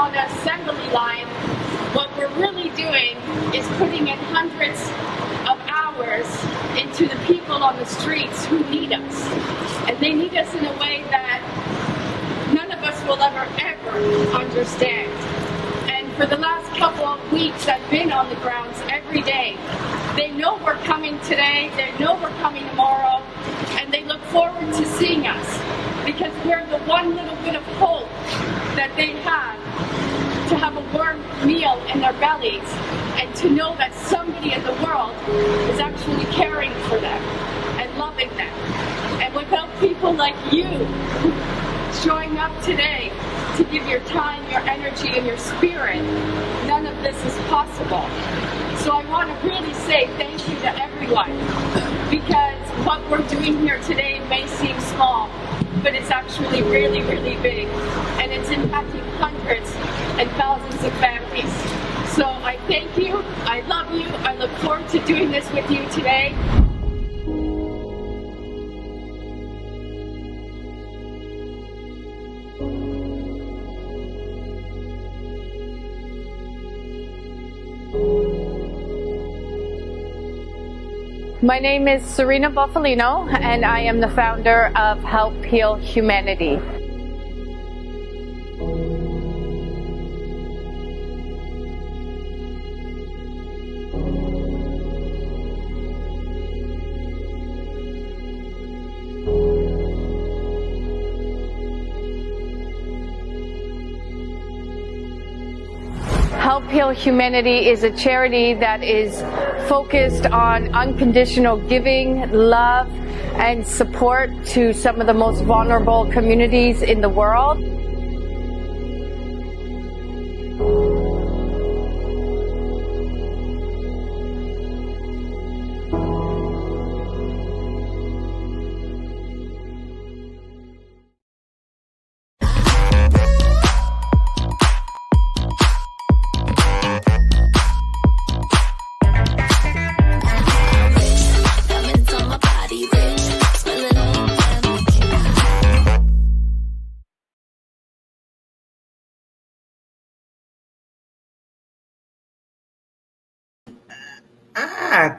on the assembly line, what we're really doing is putting in hundreds of hours into the people on the streets who need us. And they need us in a way that none of us will ever understand. And for the last couple of weeks, I've been on the grounds every day. They know we're coming today, they know we're coming tomorrow, and they look forward to seeing us because we're the one little bit of hope that they have to have a warm meal in their bellies and to know that somebody in the world is actually caring for them and loving them. And without people like you showing up today to give your time, your energy, and your spirit, none of this is possible. So I want to really say thank you to everyone, because what we're doing here today may seem small, but it's actually really, really big, and it's impacting hundreds and thousands of families. So I thank you, I love you, I look forward to doing this with you today. My name is Serena Buffalino, and I am the founder of Help Heal Humanity. Help Heal Humanity is a charity that is focused on unconditional giving, love, and support to some of the most vulnerable communities in the world.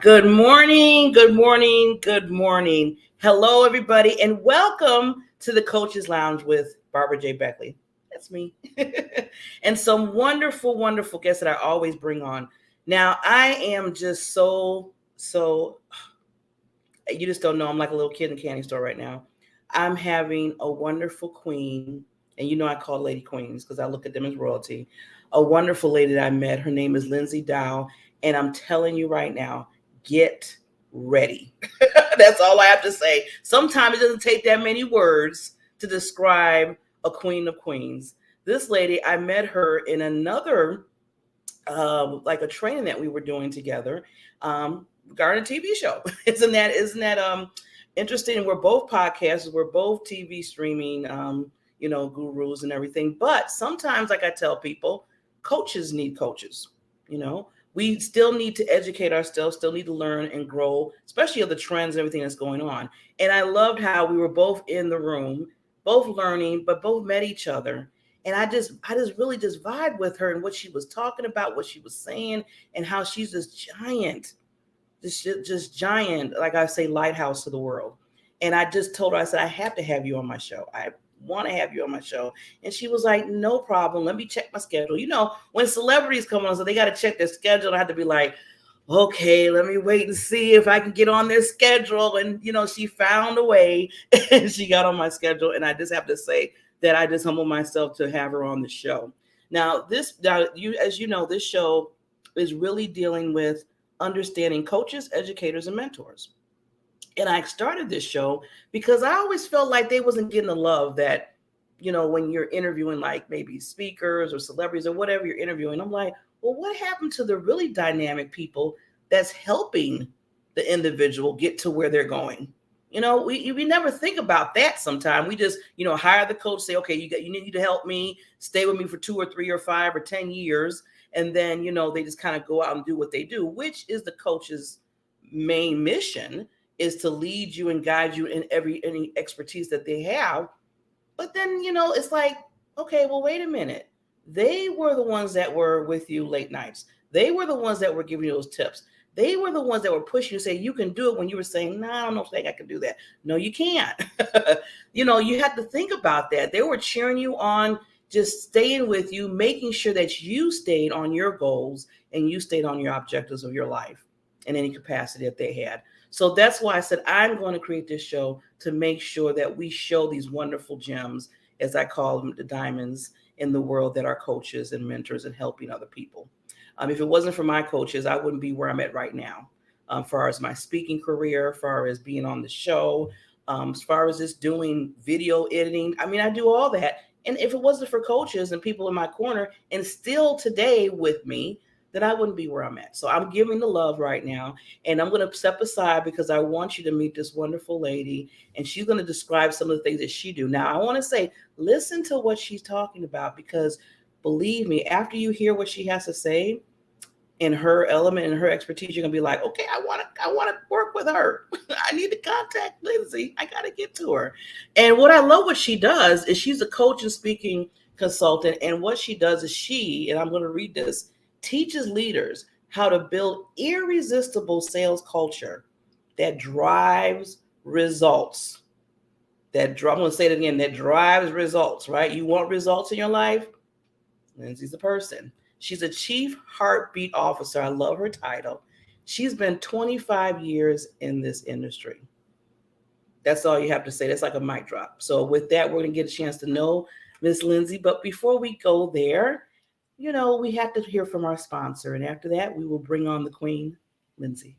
Good morning, good morning, good morning. Hello, everybody, and welcome to the Coaches Lounge with Barbara J. Beckley. That's me. And some wonderful, wonderful guests that I always bring on. Now, I am just so, you just don't know. I'm like a little kid in a candy store right now. I'm having a wonderful queen, and you know I call lady queens because I look at them as royalty. A wonderful lady that I met. Her name is Lyndsay Dowd, and I'm telling you right now, get ready. That's all I have to say. Sometimes it doesn't take that many words to describe a queen of queens. This lady, I met her in another, like a training that we were doing together, regarding a TV show. Isn't that interesting? We're both podcasters. We're both TV streaming, gurus and everything. But sometimes, like I tell people, coaches need coaches, We still need to educate ourselves, still need to learn and grow, especially of the trends and everything that's going on. And I loved how we were both in the room, both learning, but both met each other. And I just really just vibe with her and what she was talking about, what she was saying, and how she's this giant, just giant, like I say, lighthouse to the world. And I just told her, I said, I have to have you on my show. I want to have you on my show. And she was like, no problem. Let me check my schedule. When celebrities come on, so they got to check their schedule. I had to be like, okay, let me wait and see if I can get on their schedule. And, she found a way and she got on my schedule. And I just have to say that I just humble myself to have her on the show. Now, as you know, this show is really dealing with understanding coaches, educators, and mentors. And I started this show because I always felt like they wasn't getting the love that, when you're interviewing like maybe speakers or celebrities or whatever you're interviewing. I'm like, well, what happened to the really dynamic people that's helping the individual get to where they're going? We never think about that sometimes. We just, hire the coach, say, okay, you need to help me, stay with me for 2 or 3 or 5 or 10 years. And then, they just kind of go out and do what they do, which is the coach's main mission, is to lead you and guide you in any expertise that they have. But then, it's like, okay, well, wait a minute. they were the ones that were with you late nights. They were the ones that were giving you those tips. They were the ones that were pushing you to say you can do it when you were saying, no, I don't know if I can do that. No, you can't. You have to think about that. They were cheering you on, just staying with you, making sure that you stayed on your goals and you stayed on your objectives of your life in any capacity that they had. So that's why I said I'm going to create this show to make sure that we show these wonderful gems, as I call them, the diamonds in the world that are coaches and mentors and helping other people. If it wasn't for my coaches, I wouldn't be where I'm at right now. As far as my speaking career, as far as being on the show, as far as just doing video editing, I mean, I do all that. And if it wasn't for coaches and people in my corner and still today with me, then I wouldn't be where I'm at. So I'm giving the love right now. And I'm going to step aside because I want you to meet this wonderful lady. And she's going to describe some of the things that she do. Now, I want to say, listen to what she's talking about, because believe me, after you hear what she has to say in her element and her expertise, you're gonna be like, okay, I want to work with her. I need to contact Lyndsay. I got to get to her. And what I love what she does is she's a coach and speaking consultant. And what she does is and I'm going to read this, teaches leaders how to build irresistible sales culture that drives results. I'm going to say it again, that drives results, right? You want results in your life? Lyndsay's the person. She's a chief heartbeat officer. I love her title. She's been 25 years in this industry. That's all you have to say. That's like a mic drop. So with that, we're going to get a chance to know Miss Lyndsay. But before we go there, we have to hear from our sponsor. And after that, we will bring on the Queen, Lyndsay.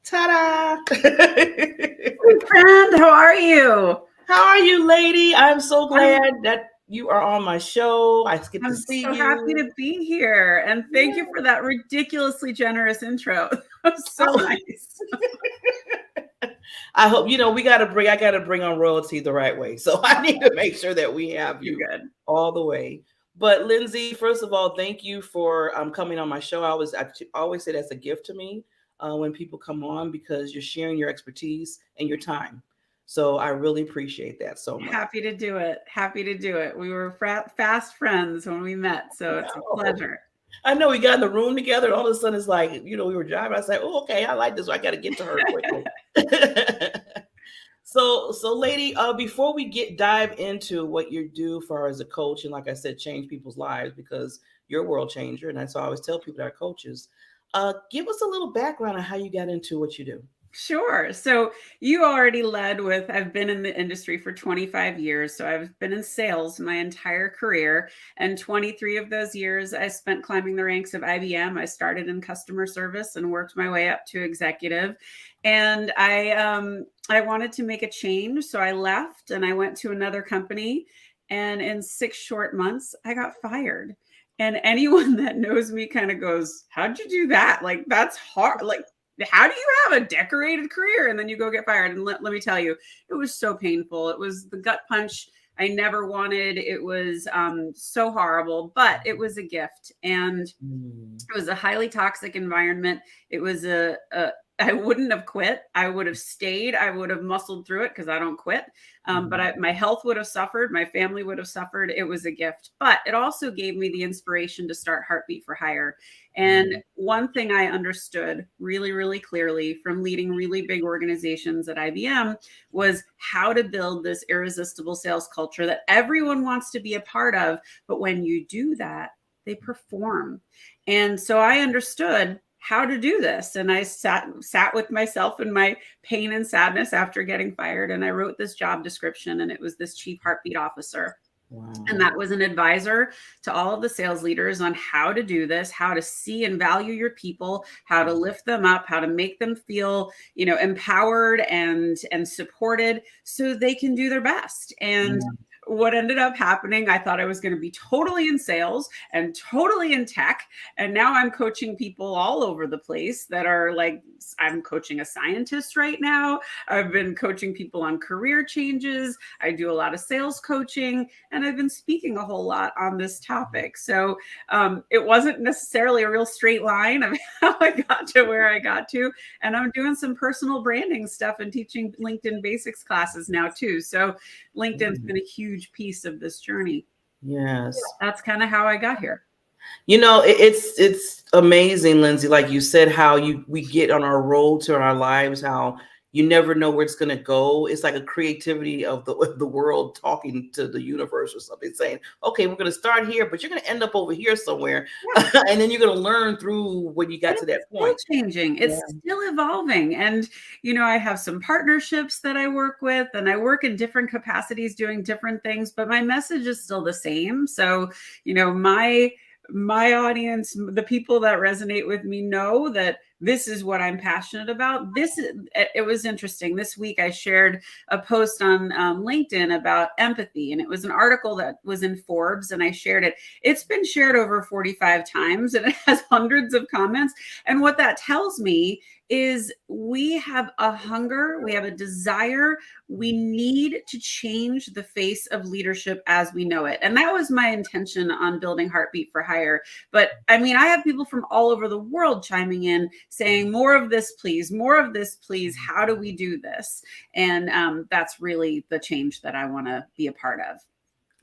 Ta-da! Hey, friend, how are you? How are you, lady? I'm so glad that you are on my show. I get to see you. I'm so happy to be here. And thank you for that ridiculously generous intro. That was so nice. I hope, I got to bring on royalty the right way. So I need to make sure that we have you good all the way. But Lyndsay, first of all, thank you for coming on my show. I always say that's a gift to me when people come on, because you're sharing your expertise and your time. So I really appreciate that so much. Happy to do it. We were fast friends when we met. So it's a pleasure. I know we got in the room together, and all of a sudden it's like, we were driving. I said, oh, okay, I like this. I got to get to her quickly. So lady, before we dive into what you do for as a coach, and like I said, change people's lives, because you're a world changer. And that's why I always tell people that are coaches, give us a little background on how you got into what you do. Sure. So you already led with, I've been in the industry for 25 years. So I've been in sales my entire career. And 23 of those years I spent climbing the ranks of IBM. I started in customer service and worked my way up to executive. And I wanted to make a change. So I left and I went to another company. And in 6 short months, I got fired. And anyone that knows me kind of goes, how'd you do that? Like, that's hard. Like, how do you have a decorated career and then you go get fired? And let me tell you, it was so painful. It was the gut punch I never wanted. It was so horrible, but it was a gift. And it was a highly toxic environment. It was I wouldn't have quit. I would have stayed. I would have muscled through it because I don't quit. But my health would have suffered. My family would have suffered. It was a gift. But it also gave me the inspiration to start Heartbeat for Hire. And one thing I understood really, really clearly from leading really big organizations at IBM was how to build this irresistible sales culture that everyone wants to be a part of. But when you do that, they perform. And so I understood how to do this. And I sat with myself in my pain and sadness after getting fired. And I wrote this job description, and it was this chief heartbeat officer. Wow. And that was an advisor to all of the sales leaders on how to do this, how to see and value your people, how to lift them up, how to make them feel, empowered and supported so they can do their best. And what ended up happening, I thought I was going to be totally in sales and totally in tech. And now I'm coaching people all over the place that are like, I'm coaching a scientist right now. I've been coaching people on career changes. I do a lot of sales coaching, and I've been speaking a whole lot on this topic. So it wasn't necessarily a real straight line of how I got to where I got to. And I'm doing some personal branding stuff and teaching LinkedIn basics classes now too. So LinkedIn's been a huge piece of this journey. Yes. That's kind of how I got here. It's amazing, Lyndsay, like you said, how we get on our road to our lives, how you never know where it's going to go. It's like a creativity of the world talking to the universe or something, saying, okay, we're going to start here, but you're going to end up over here somewhere. Yeah. And then you're going to learn through when you got to that point. It's still changing. It's still evolving. And, I have some partnerships that I work with, and I work in different capacities doing different things, but my message is still the same. So, my audience, the people that resonate with me, know that this is what I'm passionate about. It was interesting. This week I shared a post on LinkedIn about empathy, and it was an article that was in Forbes, and I shared it. It's been shared over 45 times, and it has hundreds of comments. And what that tells me is we have a hunger, we have a desire, we need to change the face of leadership as we know it. And that was my intention on building Heartbeat for Hire. But I have people from all over the world chiming in saying, more of this, please, more of this, please. How do we do this? And that's really the change that I want to be a part of.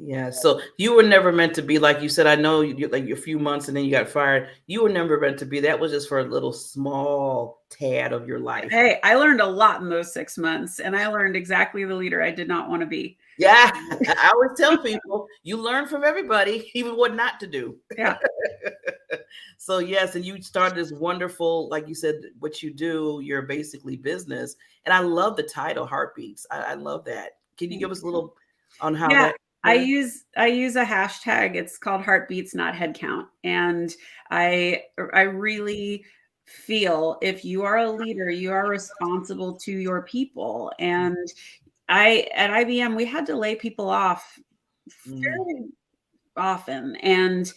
Yeah. So you were never meant to be, like you said, I know you like a few months and then you got fired. You were never meant to be. That was just for a little small tad of your life. Hey, I learned a lot in those 6 months, and I learned exactly the leader I did not want to be. Yeah. I always tell people, you learn from everybody, even what not to do. Yeah. So yes. And you started this wonderful, like you said, what you do, you're basically business. And I love the title, Heartbeats. I love that. Can you give us a little on how that? I use a hashtag. It's called Heartbeats, not Headcount. And I really feel if you are a leader, you are responsible to your people. And at IBM, we had to lay people off fairly often. And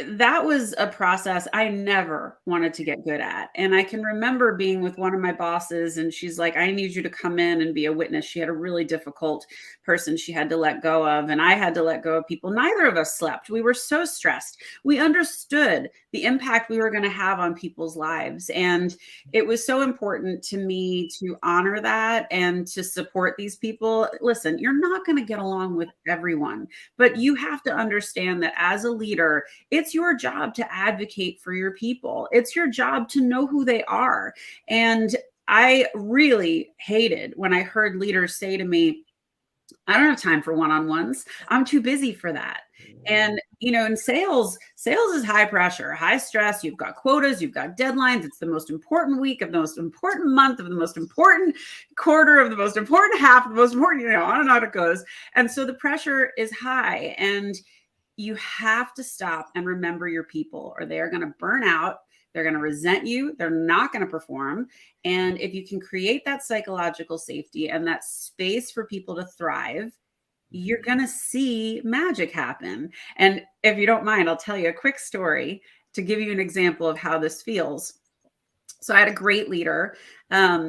that was a process I never wanted to get good at. And I can remember being with one of my bosses, and she's like, I need you to come in and be a witness. She had a really difficult person she had to let go of, and I had to let go of people. Neither of us slept. We were so stressed. We understood the impact we were going to have on people's lives. And it was so important to me to honor that and to support these people. Listen, you're not going to get along with everyone, but you have to understand that as a leader, it's your job to advocate for your people. It's your job to know who they are. And I really hated when I heard leaders say to me, I don't have time for one-on-ones. I'm too busy for that. And, in sales is high pressure, high stress. You've got quotas, you've got deadlines. It's the most important week of the most important month of the most important quarter of the most important half of the most important, on and on it goes. And so the pressure is high, and you have to stop and remember your people, or they are going to burn out. They're going to resent you. They're not going to perform. And if you can create that psychological safety and that space for people to thrive, you're going to see magic happen. And if you don't mind, I'll tell you a quick story to give you an example of how this feels. So I had a great leader.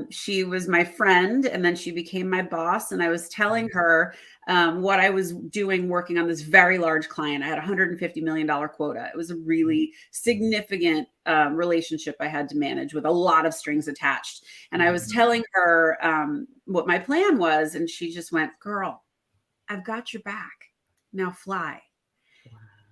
She was my friend, and then she became my boss. And I was telling her what I was doing working on this very large client. I had a $150 million quota. It was a really significant relationship I had to manage with a lot of strings attached. And I was telling her what my plan was. And she just went, girl, I've got your back. Now fly.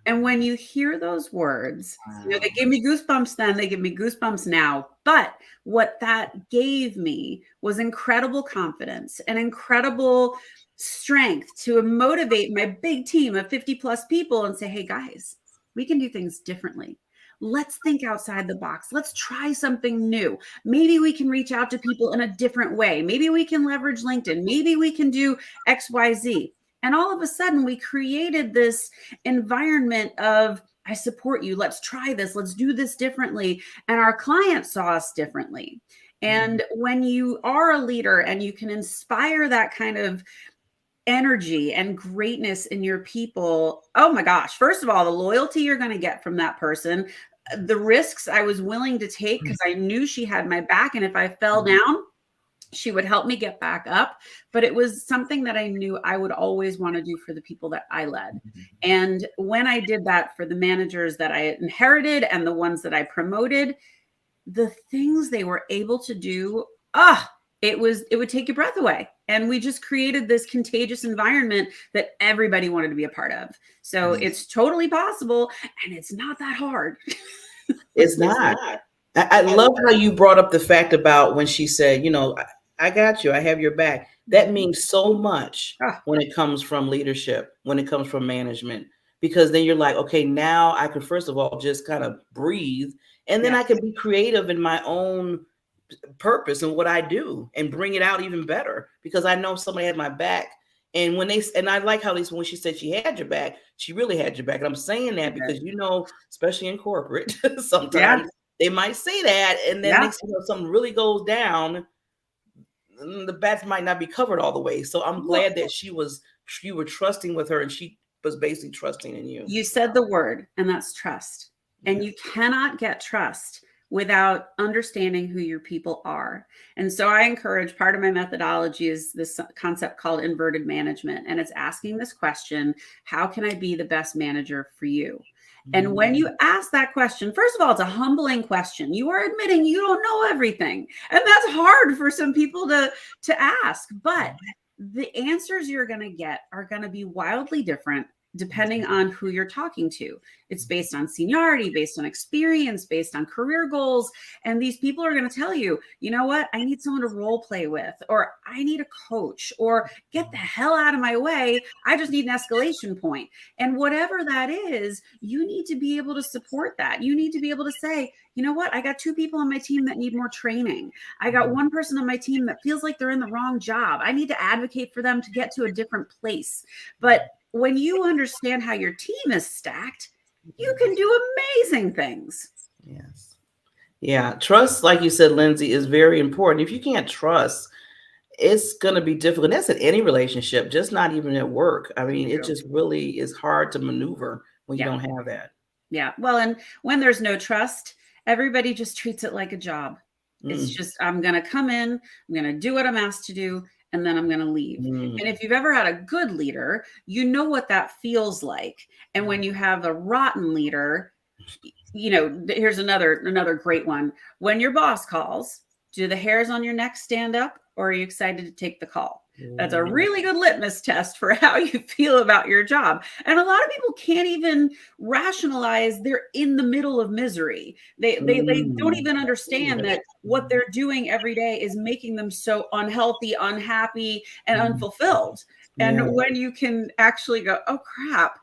And when you hear those words, they gave me goosebumps then, they give me goosebumps now. But what that gave me was incredible confidence and incredible strength to motivate my big team of 50 plus people and say, hey guys, we can do things differently. Let's think outside the box. Let's try something new. Maybe we can reach out to people in a different way. Maybe we can leverage LinkedIn. Maybe we can do X, Y, Z. And all of a sudden we created this environment of, I support you. Let's try this. Let's do this differently. And our clients saw us differently. And when you are a leader and you can inspire that kind of energy and greatness in your people, oh my gosh, first of all, the loyalty you're going to get from that person, the risks I was willing to take because I knew she had my back. And if I fell down, she would help me get back up. But it was something that I knew I would always want to do for the people that I led. And when I did that for the managers that I inherited and the ones that I promoted, the things they were able to do, it would take your breath away. And we just created this contagious environment that everybody wanted to be a part of. So it's totally possible, and it's not that hard. It's not. I love how you brought up the fact about when she said, I got you, I have your back. That means so much when it comes from leadership, when it comes from management, because then you're like, okay, now I can, first of all, just kind of breathe. And then I can be creative in my own purpose and what I do and bring it out even better because I know somebody had my back. And and I like how when she said she had your back, she really had your back. And I'm saying that because, especially in corporate, sometimes they might say that. And then next thing you know, something really goes down, the bats might not be covered all the way. So I'm glad that you were trusting with her and she was basically trusting in you. You said the word, and that's trust. And you cannot get trust without understanding who your people are. And so I encourage, part of my methodology is this concept called inverted management. And it's asking this question, how can I be the best manager for you? And when you ask that question, first of all, it's a humbling question. You are admitting you don't know everything. And that's hard for some people to ask. But the answers you're going to get are going to be wildly different depending on who you're talking to. It's based on seniority, based on experience, based on career goals. And these people are going to tell you, you know what? I need someone to role play with, or I need a coach, or get the hell out of my way. I just need an escalation point. And whatever that is, you need to be able to support that. You need to be able to say, you know what? I got 2 people on my team that need more training. I got 1 person on my team that feels like they're in the wrong job. I need to advocate for them to get to a different place. But when you understand how your team is stacked, you can do amazing things. Yes. Yeah. Trust, like you said, Lyndsay, is very important. If you can't trust, it's going to be difficult. That's in any relationship, just not even at work. I mean, it just really is hard to maneuver when you don't have that. Yeah. Well, and when there's no trust, everybody just treats it like a job. It's just, I'm going to come in, I'm going to do what I'm asked to do, and then I'm going to leave. And if you've ever had a good leader, you know what that feels like. And when you have a rotten leader, here's another great one. When your boss calls, do the hairs on your neck stand up, or are you excited to take the call? That's a really good litmus test for how you feel about your job. And a lot of people can't even rationalize they're in the middle of misery. They don't even understand that what they're doing every day is making them so unhealthy, unhappy, and unfulfilled. And when you can actually go, oh crap,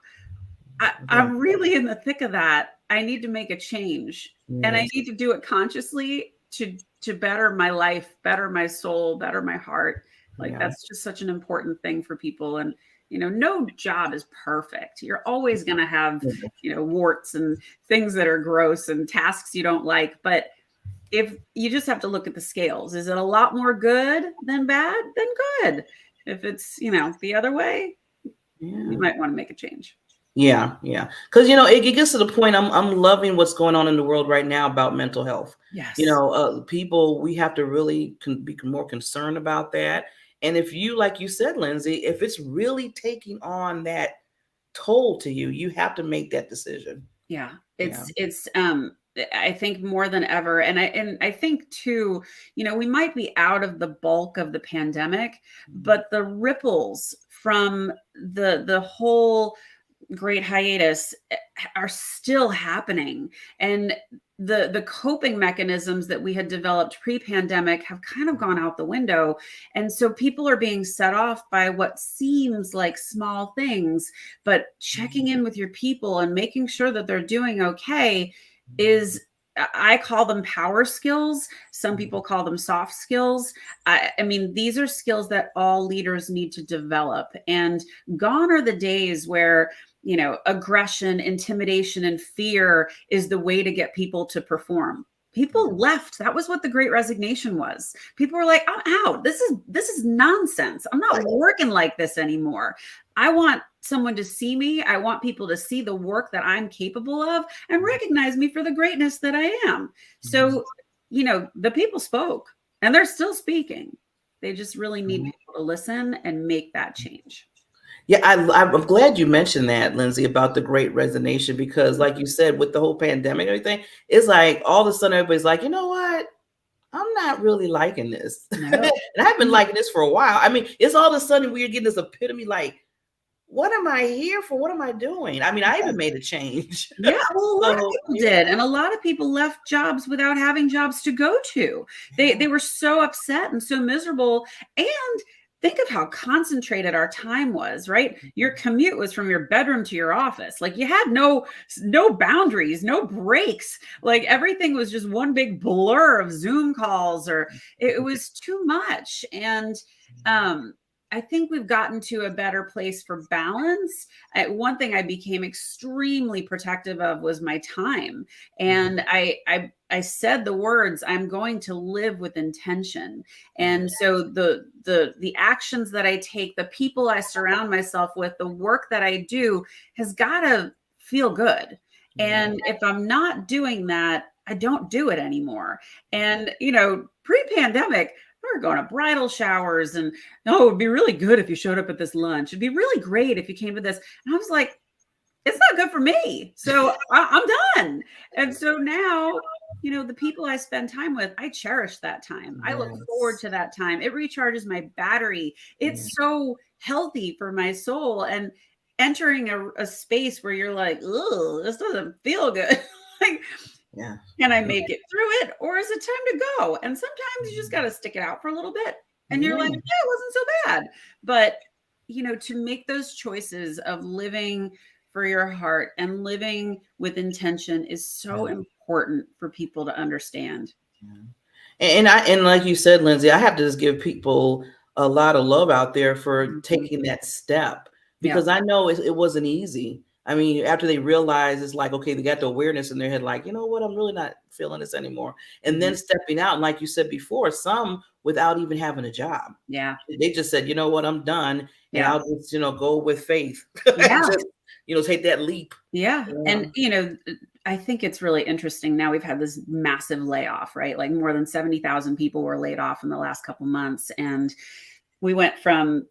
I'm really in the thick of that. I need to make a change. And I need to do it consciously to better my life, better my soul, better my heart. That's just such an important thing for people. And, no job is perfect. You're always going to have, warts and things that are gross and tasks you don't like. But if you just have to look at the scales, is it a lot more good than bad? Then good. If it's, the other way, you might want to make a change. Yeah. Because, it gets to the point I'm loving what's going on in the world right now about mental health. Yes. People, we have to really be more concerned about that. And if you, like you said, Lyndsay, if it's really taking on that toll to you, you have to make that decision. Yeah. It's I think more than ever. And I think too, we might be out of the bulk of the pandemic, but the ripples from the whole great hiatus are still happening. And the coping mechanisms that we had developed pre-pandemic have kind of gone out the window. And so people are being set off by what seems like small things, but checking in with your people and making sure that they're doing okay is I call them power skills. Some people call them soft skills. I mean, these are skills that all leaders need to develop. And gone are the days where, you know, aggression, intimidation, and fear is the way to get people to perform. People left. That was what the Great Resignation was. People were like, I'm out. This is nonsense. I'm not working like this anymore. I want someone to see me. I want people to see the work that I'm capable of and recognize me for the greatness that I am. So, you know, the people spoke and they're still speaking. They just really need people to listen and make that change. Yeah, I'm glad you mentioned that, Lyndsay, about the Great Resignation, because like you said, with the whole pandemic and everything, it's like all of a sudden everybody's like, you know what? I'm not really liking this. No. And I've been liking this for a while. I mean, it's all of a sudden we're getting this epitome like, what am I here for? What am I doing? I mean, I even made a change. Yeah, well, a lot of people did. And a lot of people left jobs without having jobs to go to. They were so upset and so miserable. And think of how concentrated our time was, right? Your commute was from your bedroom to your office. Like you had no boundaries, no breaks. Like everything was just one big blur of Zoom calls, or it was too much. And I think we've gotten to a better place for balance. One thing I became extremely protective of was my time. And I said the words, I'm going to live with intention. And so the actions that I take, the people I surround myself with, the work that I do has got to feel good. And if I'm not doing that, I don't do it anymore. And, you know, pre-pandemic, we were going to bridal showers and no, it would be really good if you showed up at this lunch. It'd be really great if you came to this. And I was like, it's not good for me. So I'm done. And so now, you know, the people I spend time with, I cherish that time. I look forward to that time. It recharges my battery. It's so healthy for my soul. And entering a space where you're like, oh, this doesn't feel good. Like, can I make it through it? Or is it time to go? And sometimes you just got to stick it out for a little bit. And you're like, yeah, it wasn't so bad. But, you know, to make those choices of living for your heart and living with intention is so important for people to understand. And like you said, Lyndsay, I have to just give people a lot of love out there for taking that step, because I know it wasn't easy. I mean, after they realize, it's like, okay, they got the awareness in their head, like, you know what, I'm really not feeling this anymore. And then stepping out, and like you said before, some without even having a job. Yeah. They just said, you know what, I'm done. And I'll just, you know, go with faith. Just, you know, take that leap. Yeah. And, you know, I think it's really interesting. Now we've had this massive layoff, right? Like more than 70,000 people were laid off in the last couple months. And we went from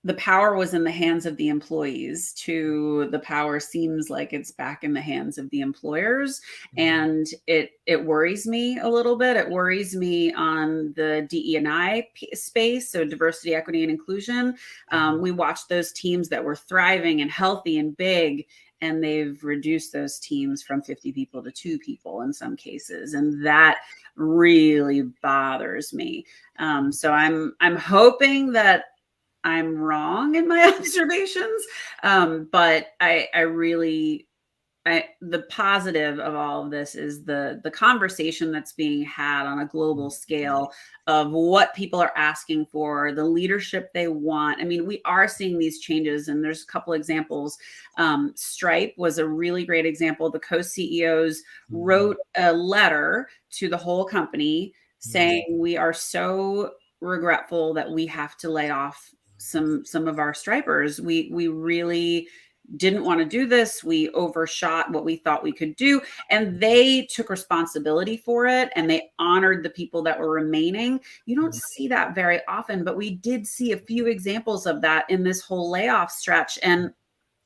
the power was in the hands of the employees to the power seems like it's back in the hands of the employers. And it worries me a little bit. It worries me on the DE&I space. So diversity, equity, and inclusion. We watched those teams that were thriving and healthy and big, and they've reduced those teams from 50 people to 2 people in some cases. And that really bothers me. So I'm hoping that I'm wrong in my observations. But the positive of all of this is the conversation that's being had on a global scale of what people are asking for, the leadership they want. I mean, we are seeing these changes, and there's a couple examples. Stripe was a really great example. The co-CEOs wrote a letter to the whole company saying, we are so regretful that we have to lay off some of our stripers. We really didn't want to do this. We overshot what we thought we could do. And they took responsibility for it, and they honored the people that were remaining. You don't see that very often, but we did see a few examples of that in this whole layoff stretch. And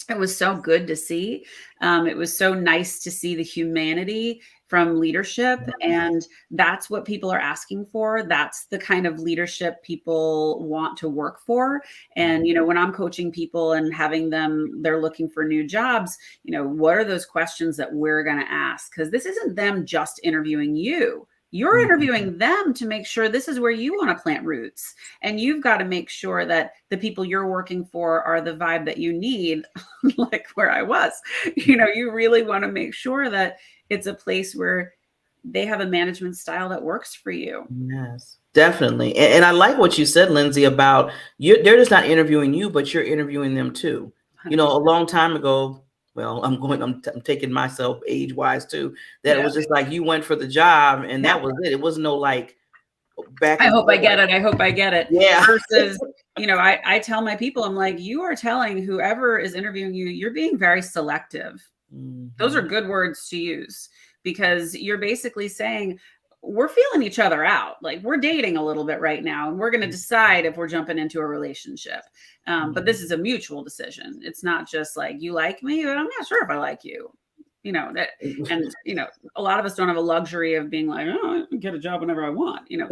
it was so good to see. It was so nice to see the humanity from leadership. And that's what people are asking for. That's the kind of leadership people want to work for. And, you know, when I'm coaching people and having them, they're looking for new jobs, you know, what are those questions that we're going to ask? Because this isn't them just interviewing you. You're interviewing them to make sure this is where you want to plant roots. And you've got to make sure that the people you're working for are the vibe that you need, like where I was. You know, you really want to make sure that it's a place where they have a management style that works for you. Yes, definitely. And I like what you said, Lyndsay, about they're just not interviewing you, but you're interviewing them too. 100%. You know, a long time ago, well, I'm taking myself age wise too, that it was just like you went for the job and that was it. It was no like back I and hope I forth. get it. I hope I get it. Yeah. Versus, you know, I tell my people, I'm like, you are telling whoever is interviewing you, you're being very selective. Those are good words to use, because you're basically saying, we're feeling each other out. Like, we're dating a little bit right now, and we're going to decide if we're jumping into a relationship. But this is a mutual decision. It's not just like, you like me, but I'm not sure if I like you. You know, that, and, you know, a lot of us don't have a luxury of being like, oh, I can get a job whenever I want. You know,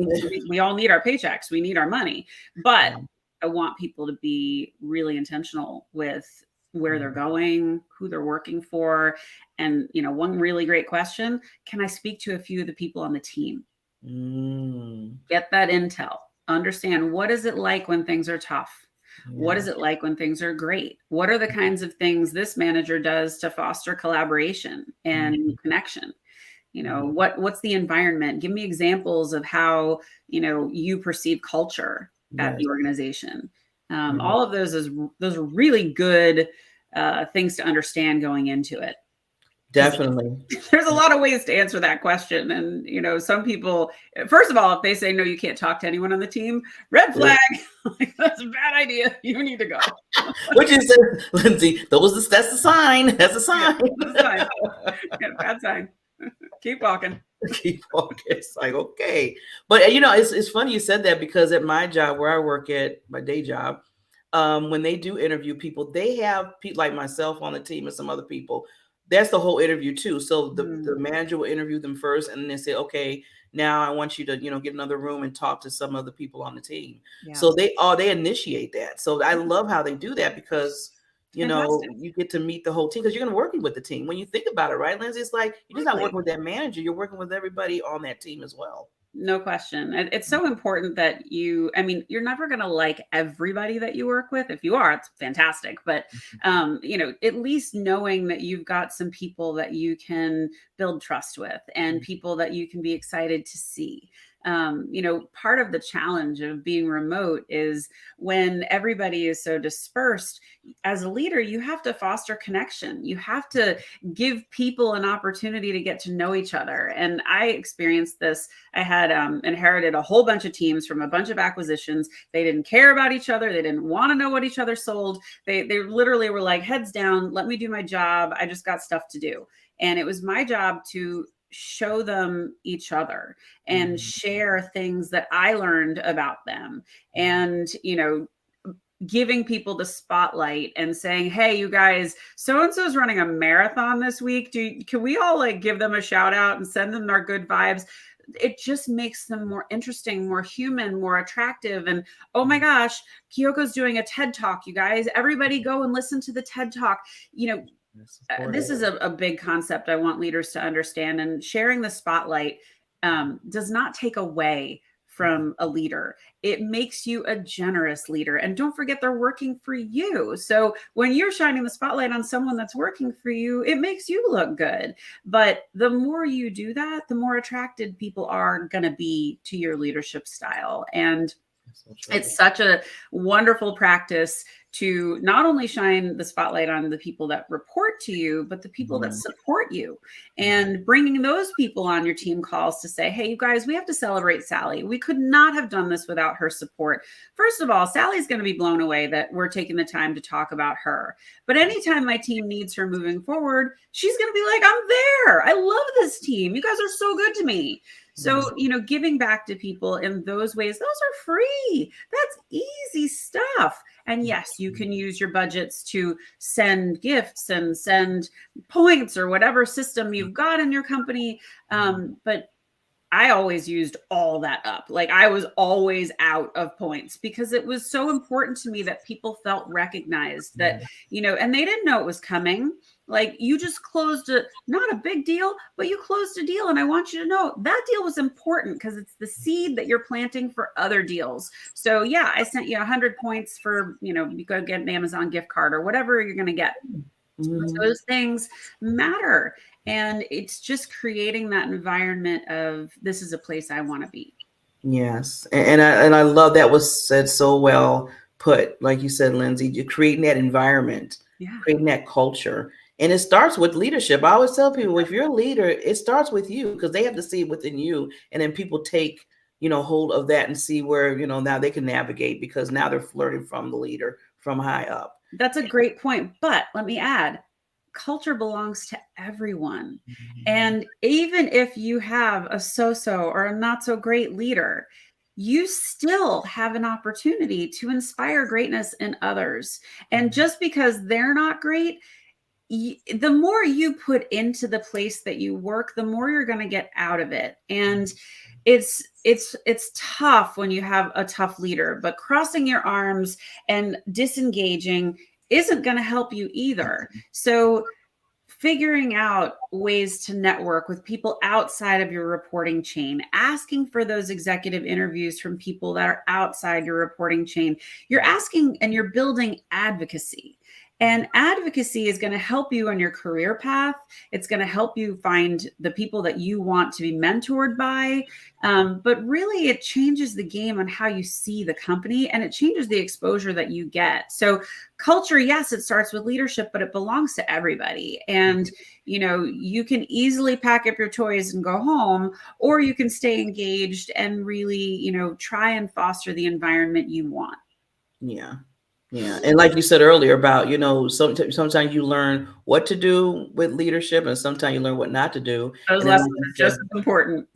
we all need our paychecks. We need our money. But I want people to be really intentional with where they're going, who they're working for. And, you know, one really great question, can I speak to a few of the people on the team? Get that intel. Understand, what is it like when things are tough? What is it like when things are great? What are the kinds of things this manager does to foster collaboration and connection? You know, what's the environment? Give me examples of how, you know, you perceive culture at the organization. All of those are really good things to understand going into it. Definitely. There's a lot of ways to answer that question. And, you know, some people, first of all, if they say, no, you can't talk to anyone on the team, red flag, like, that's a bad idea. You need to go. What you said, Lyndsay, that's a sign. That's a sign. That's a sign. Bad sign. Keep walking. Keep walking. It's like, okay. But, you know, it's funny you said that, because at my job, where I work at, my day job, when they do interview people, they have people like myself on the team and some other people. That's the whole interview too. So the manager will interview them first, and then they say, okay, now I want you to, you know, get another room and talk to some other people on the team. So they initiate that. So I love how they do that, because, you know, you get to meet the whole team, because you're going to working with the team. When you think about it, right, Lyndsay, it's like you're just not working with that manager, you're working with everybody on that team as well. No question. It's so important that I mean, you're never going to like everybody that you work with. If you are, it's fantastic. But, you know, at least knowing that you've got some people that you can build trust with, and people that you can be excited to see. You know, part of the challenge of being remote is when everybody is so dispersed. As a leader, you have to foster connection. You have to give people an opportunity to get to know each other. And I experienced this. I had inherited a whole bunch of teams from a bunch of acquisitions. They didn't care about each other. They didn't want to know what each other sold. They literally were like, heads down, let me do my job. I just got stuff to do. And it was my job to show them each other and share things that I learned about them. And, you know, giving people the spotlight and saying, hey, you guys, so-and-so is running a marathon this week. Can we all like give them a shout out and send them our good vibes? It just makes them more interesting, more human, more attractive. And oh my gosh, Kyoko's doing a TED Talk, you guys. Everybody go and listen to the TED Talk. You know, this is a big concept I want leaders to understand. And sharing the spotlight does not take away from a leader. It makes you a generous leader. And don't forget, they're working for you. So when you're shining the spotlight on someone that's working for you, it makes you look good. But the more you do that, the more attracted people are going to be to your leadership style. And it's such a wonderful practice to not only shine the spotlight on the people that report to you, but the people that support you, and bringing those people on your team calls to say, hey, you guys, we have to celebrate Sally. We could not have done this without her support. First of all, Sally's going to be blown away that we're taking the time to talk about her. But anytime my team needs her moving forward, she's going to be like, I'm there. I love this team. You guys are so good to me. So, you know, giving back to people in those ways, those are free. That's easy stuff. And yes, you can use your budgets to send gifts and send points or whatever system you've got in your company. But I always used all that up. Like, I was always out of points because it was so important to me that people felt recognized, that, you know, and they didn't know it was coming. Like, you just closed not a big deal, but you closed a deal. And I want you to know that deal was important because it's the seed that you're planting for other deals. So yeah, I sent you 100 points for, you know, you go get an Amazon gift card or whatever you're going to get. Those things matter. And it's just creating that environment of, this is a place I want to be. Yes. And I love that was said so well put. Like you said, Lyndsay, you're creating that environment, creating that culture. And it starts with leadership. I always tell people, if you're a leader, it starts with you, because they have to see it within you. And then people take, hold of that and see where, now they can navigate, because now they're flirting from the leader from high up. That's a great point. But let me add, culture belongs to everyone. And even if you have a so-so or a not so great leader, you still have an opportunity to inspire greatness in others. And just because they're not great, the more you put into the place that you work, the more you're going to get out of it. And it's tough when you have a tough leader, but crossing your arms and disengaging isn't going to help you either. So figuring out ways to network with people outside of your reporting chain, asking for those executive interviews from people that are outside your reporting chain, you're asking and you're building advocacy. And advocacy is going to help you on your career path. It's going to help you find the people that you want to be mentored by. But really, it changes the game on how you see the company, and it changes the exposure that you get. So culture, yes, it starts with leadership, but it belongs to everybody. And, you can easily pack up your toys and go home, or you can stay engaged and really, try and foster the environment you want. Yeah. Yeah. And like you said earlier about, sometimes you learn what to do with leadership, and sometimes you learn what not to do. Those lessons are just as important.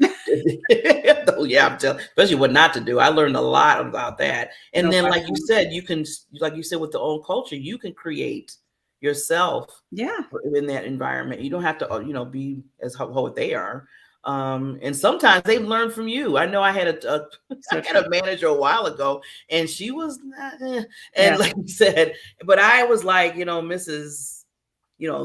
Oh, yeah, I'm telling, especially what not to do. I learned a lot about that. And then, like you said, with the old culture, you can create yourself in that environment. You don't have to, be as what they are. And sometimes they learn from you. I know I had a manager a while ago, and she was not, like you said, but I was like, Mrs.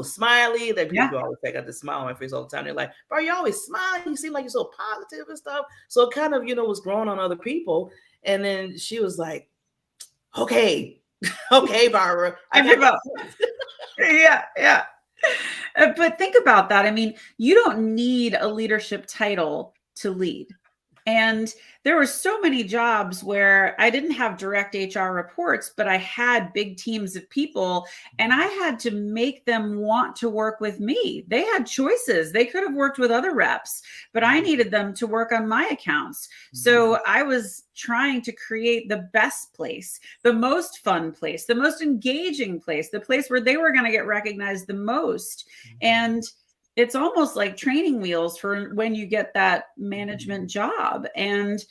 Smiley. That people always say, I got the smile on my face all the time. They're like, bro, you always smiling. You seem like you're so positive and stuff. So it kind of, was growing on other people. And then she was like, okay, Barbara, I got yeah. But think about that. I mean, you don't need a leadership title to lead. And there were so many jobs where I didn't have direct HR reports, but I had big teams of people, and I had to make them want to work with me. They had choices. They could have worked with other reps, but I needed them to work on my accounts. So I was trying to create the best place, the most fun place, the most engaging place, the place where they were going to get recognized the most. And it's almost like training wheels for when you get that management job. And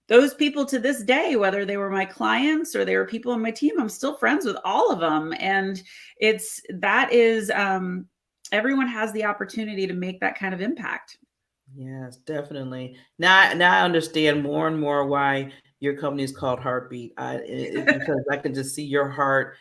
those people to this day, whether they were my clients or they were people on my team, I'm still friends with all of them. And everyone has the opportunity to make that kind of impact. Yes, definitely. Now I understand more and more why your company is called Heartbeat. Because I can just see your heart,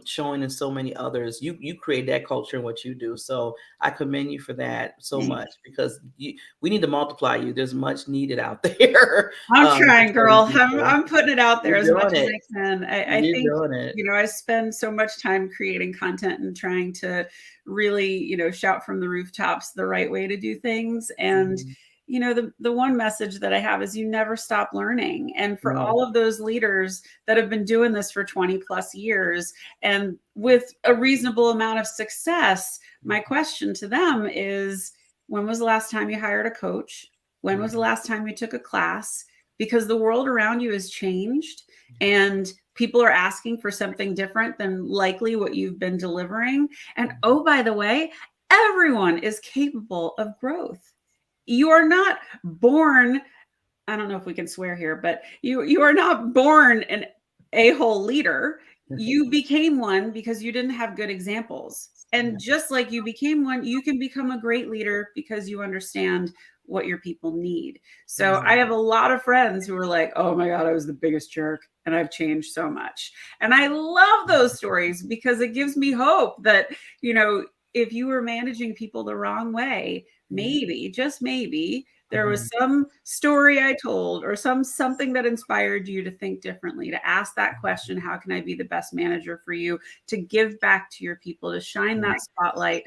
showing in so many others. You create that culture in what you do. So I commend you for that so much, because we need to multiply you. There's much needed out there. I'm trying, girl. I'm putting it out there as much as I can. I think, doing it. I spend so much time creating content and trying to really, shout from the rooftops the right way to do things. And the one message that I have is you never stop learning. And for all of those leaders that have been doing this for 20 plus years and with a reasonable amount of success, my question to them is, when was the last time you hired a coach? When was the last time you took a class? Because the world around you has changed, and people are asking for something different than likely what you've been delivering. And oh, by the way, everyone is capable of growth. You are not born, I don't know if we can swear here, but you are not born an a-hole leader. You became one because you didn't have good examples. And just like you became one, you can become a great leader because you understand what your people need. So I have a lot of friends who are like, oh my God, I was the biggest jerk and I've changed so much. And I love those stories because it gives me hope that, if you were managing people the wrong way, maybe, just maybe, there was some story I told or something that inspired you to think differently, to ask that question, how can I be the best manager for you, to give back to your people, to shine that spotlight.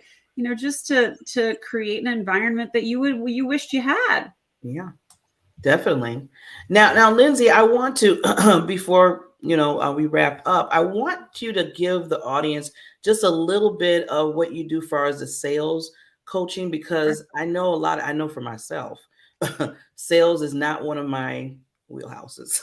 just to create an environment that you wished you had. Yeah, definitely. Now, Lyndsay, I want to, before, we wrap up, I want you to give the audience just a little bit of what you do as far as the sales coaching, because I know for myself, sales is not one of my wheelhouses.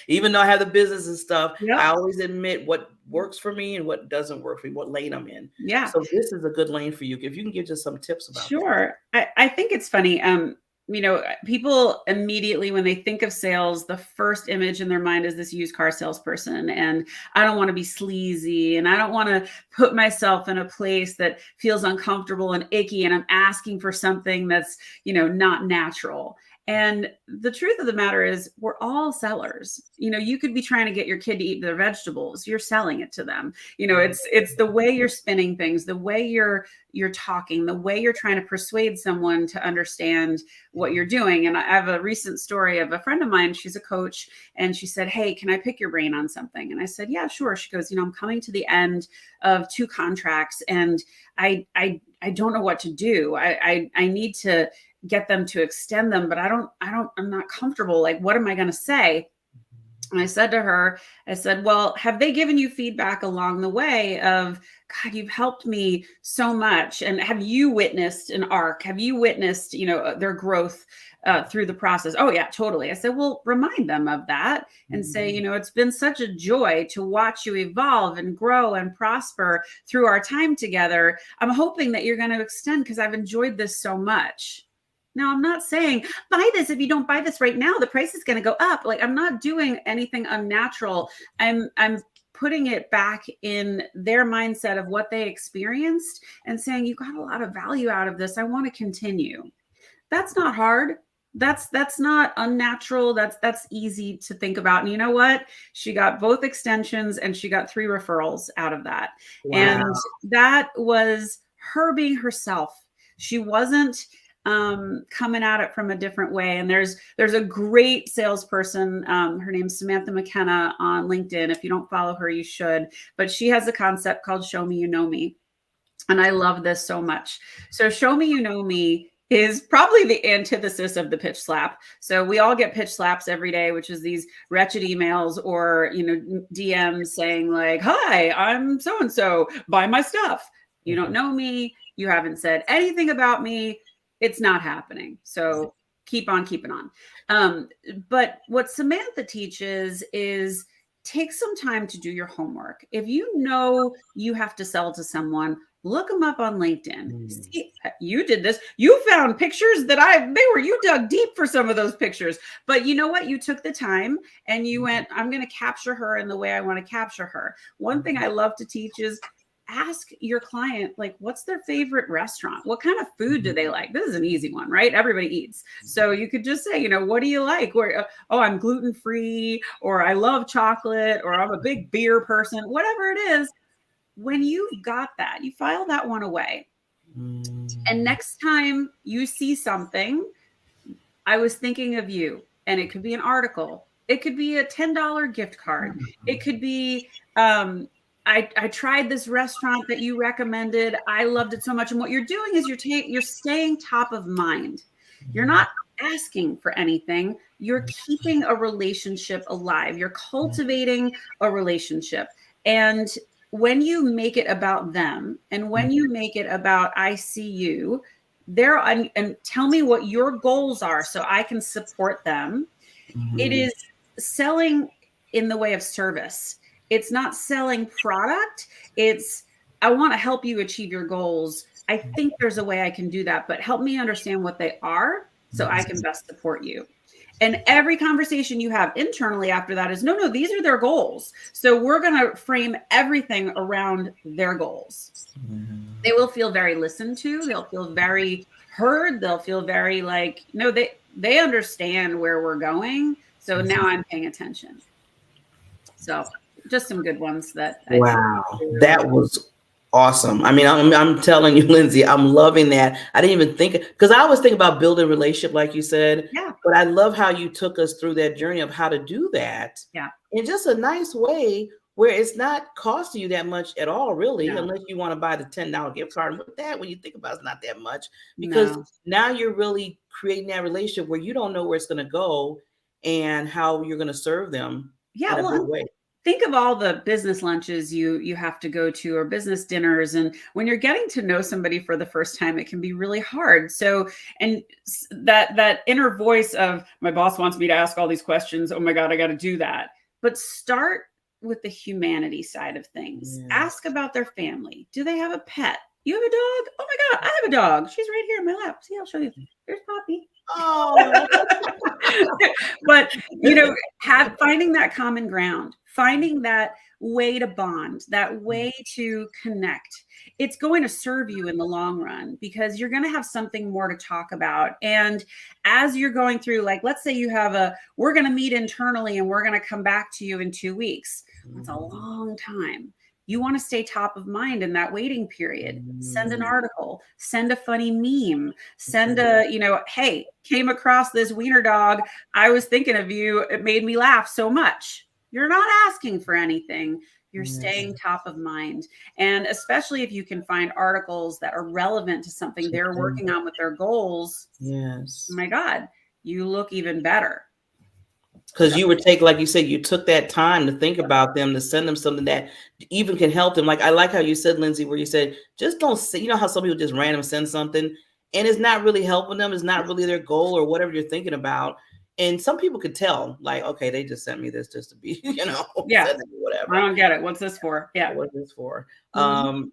Even though I have the business and stuff, Yep. I always admit what works for me and what doesn't work for me, what lane I'm in. Yeah. So this is a good lane for you. If you can give just some tips about that. Sure. I think it's funny. People immediately, when they think of sales, the first image in their mind is this used car salesperson. And I don't want to be sleazy, and I don't want to put myself in a place that feels uncomfortable and icky, and I'm asking for something that's, not natural. And the truth of the matter is, we're all sellers. You could be trying to get your kid to eat their vegetables. You're selling it to them. It's the way you're spinning things, the way you're talking, the way you're trying to persuade someone to understand what you're doing. And I have a recent story of a friend of mine. She's a coach, and she said, "Hey, can I pick your brain on something?" And I said, "Yeah, sure." She goes, "I'm coming to the end of 2 contracts, and I don't know what to do. I need to get them to extend them, but I'm not comfortable. Like, what am I going to say?" And I said to her, "Well, have they given you feedback along the way of, God, you've helped me so much. And have you witnessed an arc? Have you witnessed, their growth through the process?" "Oh yeah, totally." I said, "Well, remind them of that and say, it's been such a joy to watch you evolve and grow and prosper through our time together. I'm hoping that you're going to extend because I've enjoyed this so much." Now, I'm not saying buy this. If you don't buy this right now, the price is going to go up. Like, I'm not doing anything unnatural. I'm putting it back in their mindset of what they experienced and saying, "You got a lot of value out of this. I want to continue." That's not hard. That's not unnatural. That's easy to think about. And you know what? She got both extensions and she got 3 referrals out of that. Wow. And that was her being herself. She wasn't coming at it from a different way. And there's a great salesperson. Her name's Samantha McKenna on LinkedIn. If you don't follow her, you should. But she has a concept called Show Me You Know Me. And I love this so much. So Show Me You Know Me is probably the antithesis of the pitch slap. So we all get pitch slaps every day, which is these wretched emails or, DMs saying like, "Hi, I'm so-and-so, buy my stuff. You don't know me. You haven't said anything about me. It's not happening. So keep on keeping on." But what Samantha teaches is take some time to do your homework. If you know you have to sell to someone, look them up on LinkedIn. See, you did this. You found pictures that you dug deep for some of those pictures. But you know what? You took the time and you went, "I'm going to capture her in the way I want to capture her." One thing I love to teach is ask your client, like, what's their favorite restaurant? What kind of food do they like? This is an easy one, right? Everybody eats. So you could just say, "What do you like?" Or, "Oh, I'm gluten-free," or "I love chocolate," or "I'm a big beer person," whatever it is. When you've got that, you file that one away. And next time you see something, "I was thinking of you," and it could be an article. It could be a $10 gift card. It could be, I tried this restaurant that you recommended. I loved it so much. And what you're doing is you're staying top of mind. You're not asking for anything. You're keeping a relationship alive. You're cultivating a relationship. And when you make it about them, and when you make it about, "I see you there, and tell me what your goals are so I can support them," it is selling in the way of service. It's not selling product. It's, "I want to help you achieve your goals. I think there's a way I can do that, but help me understand what they are so I can best support you." And every conversation you have internally after that is, no, these are their goals. So we're going to frame everything around their goals. They will feel very listened to. They'll feel very heard. They'll feel very like, no, they understand where we're going. So now I'm paying attention. So just some good ones that. That was awesome. I mean, I'm telling you, Lyndsay, I'm loving that. I didn't even think, because I always think about building a relationship, like you said. Yeah. But I love how you took us through that journey of how to do that. Yeah. In just a nice way where it's not costing you that much at all, really, No. unless you want to buy the $10 gift card. And with that, when you think about it, it's not that much, because No. now you're really creating that relationship where you don't know where it's going to go and how you're going to serve them Yeah, in a well, good way. think of all the business lunches you have to go to, or business dinners, and when you're getting to know somebody for the first time, it can be really hard. So, and that inner voice of, my boss wants me to ask all these questions, oh my God, I got to do that. But start with the humanity side of things. Yes. Ask about their family. Do they have a pet? You have a dog? Oh my God, I have a dog. She's right here in my lap. See, I'll show you. Here's Poppy. Oh, But finding that common ground, finding that way to bond, that way to connect, it's going to serve you in the long run, because you're going to have something more to talk about. And as you're going through, like, let's say you have we're going to meet internally and we're going to come back to you in 2 weeks. That's a long time. You want to stay top of mind in that waiting period. Send an article, send a funny meme, send hey, came across this wiener dog. I was thinking of you. It made me laugh so much. You're not asking for anything. You're staying top of mind. And especially if you can find articles that are relevant to something they're working on with their goals. Yes. Oh my God, you look even better. Because you were like you said, you took that time to think about them, to send them something that even can help them. Like, I like how you said, Lyndsay, where you said, just don't say, you know how some people just random send something and it's not really helping them. It's not really their goal or whatever you're thinking about. And some people could tell, like, okay, they just sent me this just to be, whatever. I don't get it. What's this for? Yeah. What is this for?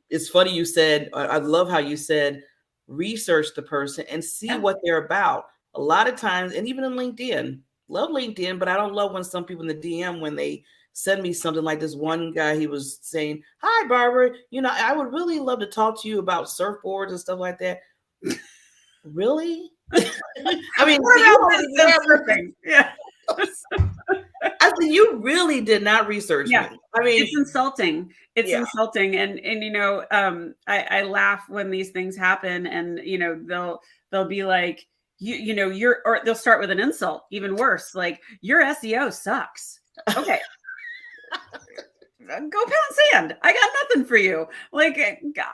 It's funny you said, I love how you said, research the person and see what they're about. A lot of times, and even in LinkedIn, love LinkedIn, but I don't love when some people in the DM, when they send me something like this one guy, he was saying, hi, Barbara, I would really love to talk to you about surfboards and stuff like that. Really? I mean, yeah. I said, you really did not research me. I mean, it's insulting. It's insulting. And I laugh when these things happen, and, they'll be like, or they'll start with an insult, even worse. Like, your SEO sucks. Okay. Go pound sand. I got nothing for you. Like,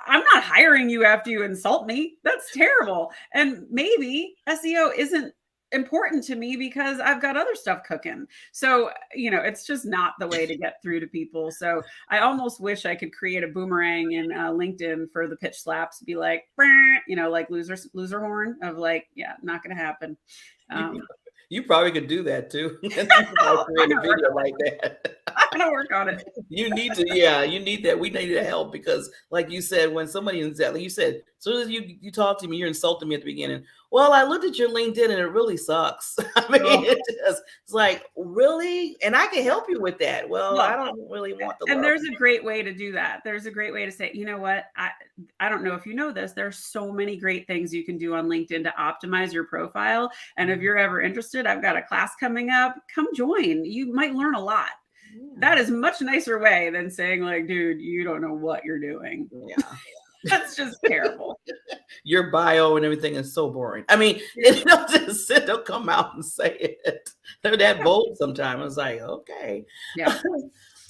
I'm not hiring you after you insult me. That's terrible. And maybe SEO isn't important to me because I've got other stuff cooking. So, it's just not the way to get through to people. So I almost wish I could create a boomerang in LinkedIn for the pitch slaps, be like, like loser horn of like, yeah, not going to happen. You probably could do that too. Create a video like that. I'm gonna work on it. You need to, you need that. We need to help, because, like you said, when somebody like you said, as soon as you talk to me, you're insulting me at the beginning. Well, I looked at your LinkedIn and it really sucks. I mean, it's like, really? And I can help you with that. Well, I don't really want the love. And there's a great way to do that. There's a great way to say, you know what? I don't know if you know this. There's so many great things you can do on LinkedIn to optimize your profile. And if you're ever interested, I've got a class coming up. Come join. You might learn a lot. That is a much nicer way than saying, like, dude, you don't know what you're doing. Yeah. That's just terrible. Your bio and everything is so boring. I mean, they'll come out and say it. They're that bold sometimes. It's like, okay. Yeah.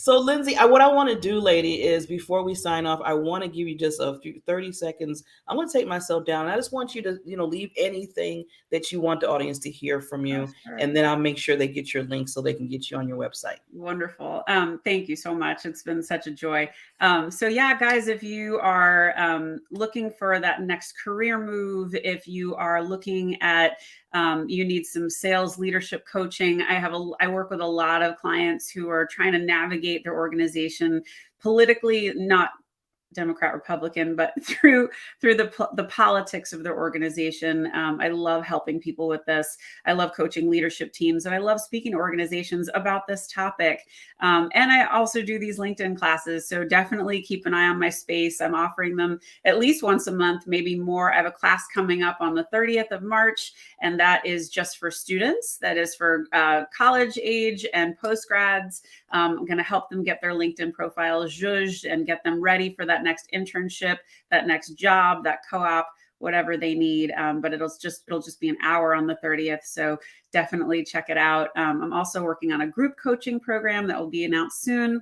So, Lyndsay, what I want to do, lady, is before we sign off, I want to give you just a few 30 seconds. I'm going to take myself down. I just want you to, leave anything that you want the audience to hear from you. And then I'll make sure they get your link so they can get you on your website. Wonderful. Thank you so much. It's been such a joy. So yeah, guys, if you are looking for that next career move, if you are looking at you need some sales leadership coaching. I work with a lot of clients who are trying to navigate their organization politically, not Democrat, Republican, but through the politics of their organization. I love helping people with this. I love coaching leadership teams, and I love speaking to organizations about this topic. And I also do these LinkedIn classes. So definitely keep an eye on my space. I'm offering them at least once a month, maybe more. I have a class coming up on the 30th of March, and that is just for students. That is for college age and postgrads. I'm going to help them get their LinkedIn profiles zhuzhed and get them ready for that next internship, that next job, that co-op, whatever they need. But it'll just be an hour on the 30th. So definitely check it out. I'm also working on a group coaching program that will be announced soon.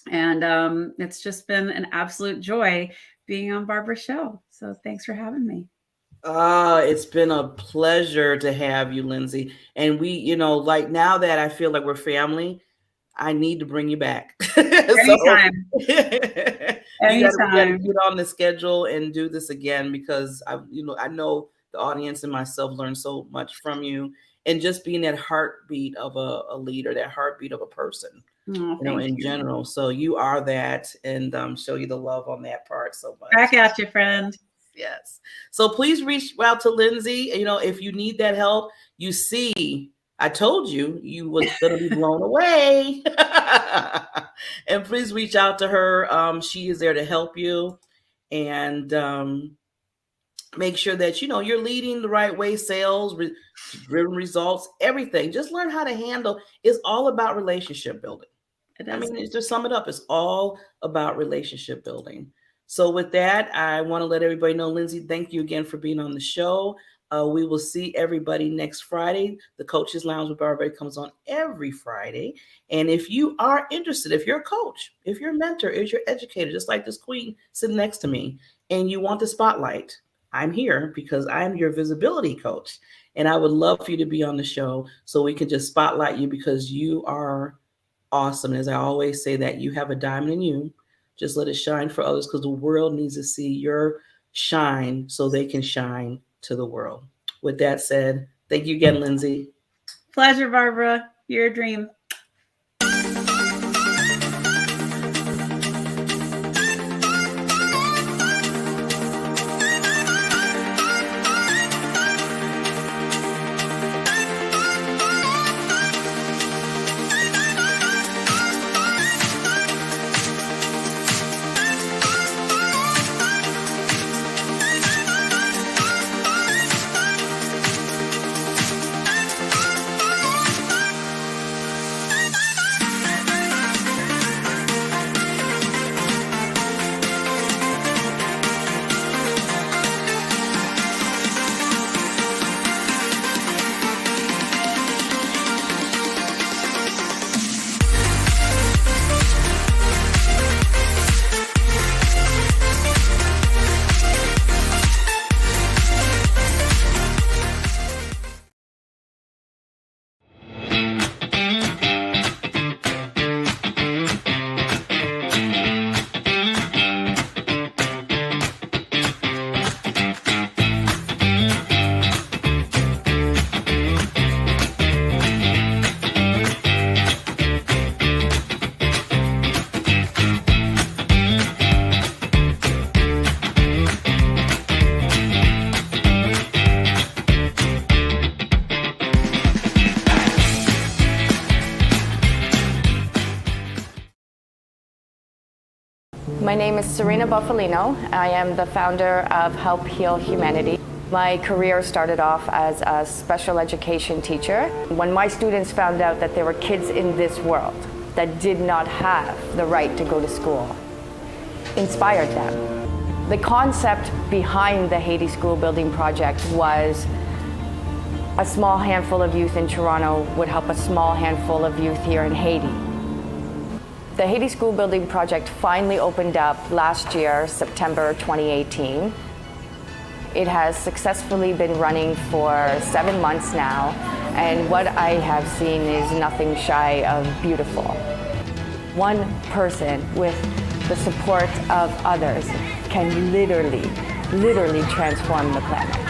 And it's just been an absolute joy being on Barbara's show. So thanks for having me. It's been a pleasure to have you, Lyndsay. And we, like now that I feel like we're family, I need to bring you back. Anytime. You gotta get on the schedule and do this again, because I know the audience and myself learn so much from you, and just being that heartbeat of a leader, that heartbeat of a person, in general. So you are that, and show you the love on that part so much. Back at you, friend. Yes. So please reach out to Lyndsay. If you need that help, you see, I told you was going to be blown away. And please reach out to her. She is there to help you, and make sure that you're leading the right way, sales, driven results, everything. Just learn how to handle. It's all about relationship building. Just sum it up. It's all about relationship building. So with that, I want to let everybody know, Lyndsay, thank you again for being on the show. We will see everybody next Friday. The Coaches Lounge with Barbara comes on every Friday. And if you are interested, if you're a coach, if you're a mentor, if you're educator, just like this queen sitting next to me, and you want the spotlight, I'm here because I'm your visibility coach. And I would love for you to be on the show so we can just spotlight you, because you are awesome. As I always say, that you have a diamond in you. Just let it shine for others, because the world needs to see your shine so they can shine to the world. With that said, thank you again, Lyndsay. Pleasure, Barbara. You're a dream. My name is Serena Buffalino. I am the founder of Help Heal Humanity. My career started off as a special education teacher. When my students found out that there were kids in this world that did not have the right to go to school, inspired them. The concept behind the Haiti School Building Project was a small handful of youth in Toronto would help a small handful of youth here in Haiti. The Haiti School Building Project finally opened up last year, September 2018. It has successfully been running for 7 months now, and what I have seen is nothing shy of beautiful. One person with the support of others can literally transform the planet.